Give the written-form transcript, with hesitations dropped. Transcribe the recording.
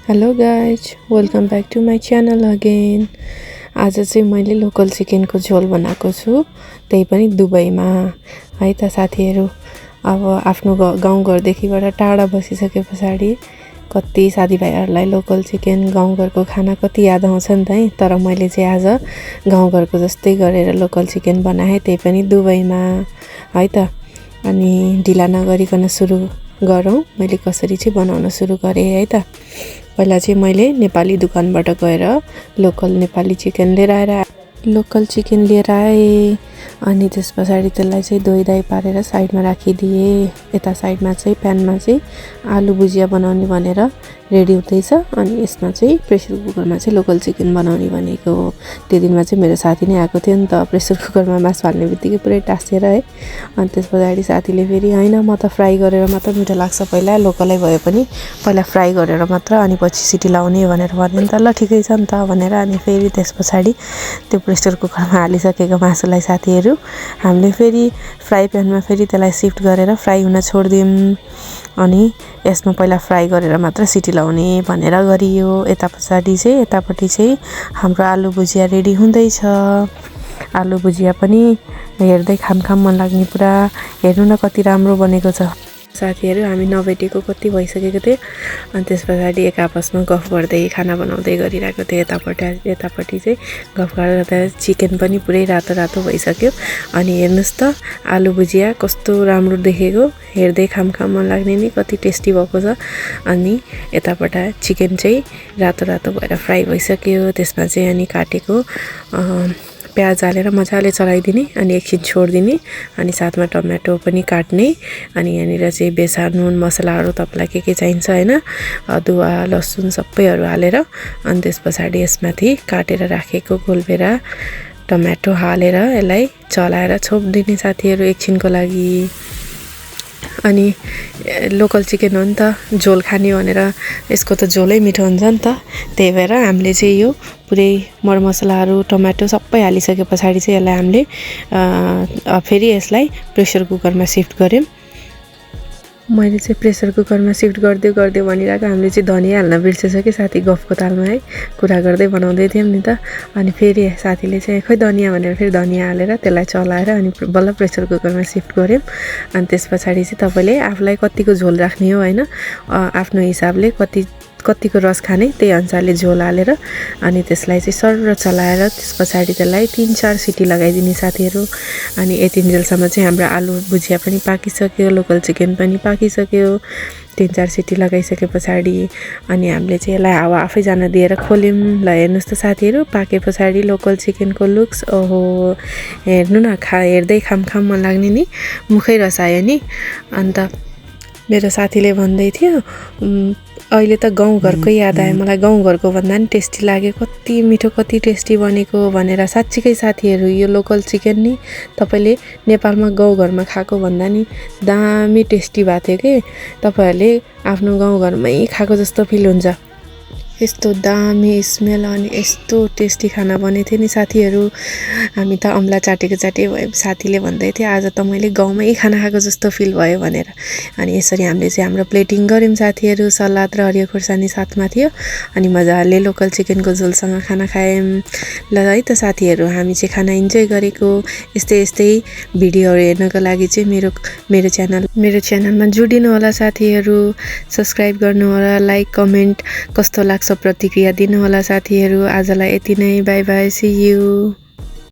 Hello guys, welcome back to my channel again. आज चाहिँ मैले लोकल चिकनको झोल बनाएको छु, त्यही पनि दुबईमा है त साथीहरू। अब आफ्नो गाउँघरदेखिबाट टाढा बसिसके पछाडि कति साथीभाइहरूलाई लोकल चिकन गाउँघरको खाना कति याद आउँछ नि त है। तर मैले चाहिँ आज गाउँघरको जस्तै गरेर लोकल चिकन बनाएँ, त्यही पनि दुबईमा है त। अनि ढिला नगरिकन सुरु गरौँ, मैले कसरी चाहिँ बनाउन सुरु गरेँ है त। पहिला चाहिँ मैले नेपाली दोकानबाट गएर लोकल नेपाली चिकन लिएर आएँ। अनि त्यस पछाडि त्यसलाई चाहिँ धोइधाइ पारेर साइडमा राखिदिएँ। यता साइडमा चाहिँ प्यानमा चाहिँ आलु भुजिया बनाउने भनेर रेडी हुँदैछ। अनि यसमा चाहिँ प्रेसर कुकरमा चाहिँ लोकल चिकन बनाउने भनेको हो। त्यो दिनमा चाहिँ मेरो साथी नै आएको थियो नि त, प्रेसर कुकरमा मासु हाल्ने बित्तिकै पुरै टाँसेर है। अनि त्यस पछाडि साथीले फेरि होइन म त फ्राई गरेर मात्र मिठो लाग्छ, पहिला लोकलै भए पनि पहिला फ्राई गरेर मात्र अनि पछि सिटी लाउने भनेर भन्यो नि त। ल ठिकै छ नि त भनेर अनि फेरि त्यस पछाडि त्यो प्रेसर कुकरमा हालिसकेको मासुलाई साथीहरू हामीले फेरि फ्राई प्यानमा फेरि त्यसलाई सिफ्ट गरेर फ्राई हुन छोडिदियौँ। अनि यसमा पहिला फ्राई गरेर मात्र सिटी लाउने भनेर गरियो। यतापट्टि चाहिँ हाम्रो आलु भुजिया रेडी हुँदैछ। आलु भुजिया पनि हेर्दै खाम मन लाग्ने, पुरा हेर्नु न कति राम्रो बनेको छ साथीहरू। हामी नभेटेको कति भइसकेको थियो। अनि त्यस पछाडि एक आपसमा गफ गर्दै खाना बनाउँदै गरिरहेको थियो। यतापट्टि चाहिँ गफ गर्दा चिकन पनि पुरै रातो भइसक्यो। अनि हेर्नुहोस् त आलु भुजिया कस्तो राम्रो देखेको, हेर्दै खाम मन लाग्ने नि, कति टेस्टी भएको छ। अनि यतापट्टि चिकन चाहिँ रातो भएर फ्राई भइसक्यो। त्यसमा चाहिँ अनि काटेको प्याज हालेर मजाले चलाइदिने, अनि एकछिन छोडिदिने, अनि साथमा टमाटो पनि काट्ने। अनि यहाँनिर चाहिँ बेसार नुन मसलाहरू तपाईँलाई के चाहिन्छ होइन, अदुवा लसुन सबैहरू हालेर अनि त्यस पछाडि यसमाथि काटेर राखेको गोलभेरा टमाटो हालेर यसलाई चलाएर छोपिदिने साथीहरू एकछिनको लागि। अनि लोकल चिकन हो नि त, झोल खाने भनेर यसको त झोलै मिठो हुन्छ नि त। त्यही भएर हामीले चाहिँ यो पुरै मरमसलाहरू टमाटो सबै हालिसके पछाडि चाहिँ यसलाई हामीले फेरि यसलाई प्रेसर कुकरमा सिफ्ट गऱ्यौँ। मैले चाहिँ प्रेसर कुकरमा सिफ्ट गर्दै भनिरहेको, हामीले चाहिँ धनियाँ हाल्न बिर्सेछ कि साथी, गफको तालमा है, कुरा गर्दै बनाउँदै थियौँ नि त। अनि फेरि साथीले चाहिँ खोइ धनियाँ भनेर फेरि धनियाँ हालेर त्यसलाई चलाएर अनि बल्ल प्रेसर कुकरमा सिफ्ट गऱ्यौँ। अनि त्यस पछाडि चाहिँ तपाईँले आफूलाई कतिको झोल राख्ने हो होइन, आफ्नो हिसाबले कतिको रस खाने त्यही अनुसारले झोल हालेर अनि त्यसलाई चाहिँ सर्र चलाएर त्यस पछाडि त्यसलाई 3-4 सिटी लगाइदिने साथीहरू। अनि यतिन्जेलसम्म चाहिँ हाम्रो आलु भुजिया पनि पाकिसक्यो, लोकल चिकन पनि पाकिसक्यो। 3-4 सिटी लगाइसके पछाडि अनि हामीले चाहिँ यसलाई हावा आफै जान दिएर खोल्यौँ। ल हेर्नुहोस् त साथीहरू, पाके पछाडि लोकल चिकनको लुक्स, ओहो हेर्नु न, हेर्दै खाम मन लाग्ने नि, मुखै रसायो नि। अन्त मेरो साथीले भन्दै थियो अहिले त गाउँघरकै याद आयो मलाई, गाउँघरको भन्दा नि टेस्टी लाग्यो, कति मिठो कति टेस्टी बनेको भनेर। साँच्चीकै साथीहरू यो लोकल चिकन नि तपाईँले नेपालमा गाउँघरमा खाएको भन्दा नि दामी टेस्टी भएको थियो कि, तपाईँहरूले आफ्नो गाउँघरमै खाएको जस्तो फिल हुन्छ। यस्तो दामी स्मेल अनि यस्तो टेस्टी खाना बनेको थियो नि साथीहरू। हामी त अम्ला चाटे भए साथीले भन्दै थियो आज त मैले गाउँमै खाना खाएको जस्तो फिल भयो भनेर। अनि यसरी हामीले चाहिँ हाम्रो प्लेटिङ गऱ्यौँ साथीहरू, सलाद र हरियो खुर्सानी साथमा थियो। अनि मजाले लोकल चिकनको झोलसँग खाना खायौँ। ल है त साथीहरू, हामी चाहिँ खाना इन्जोय गरेको। यस्तै भिडियोहरू हेर्नको लागि चाहिँ मेरो च्यानलमा जोडिनु होला साथीहरू, सब्सक्राइब गर्नु होला, लाइक कमेन्ट कस्तो लाग्छ प्रतिक्रिया दिनु होला साथीहरू। आजलाई यति नै, बाई बाई, सी यू।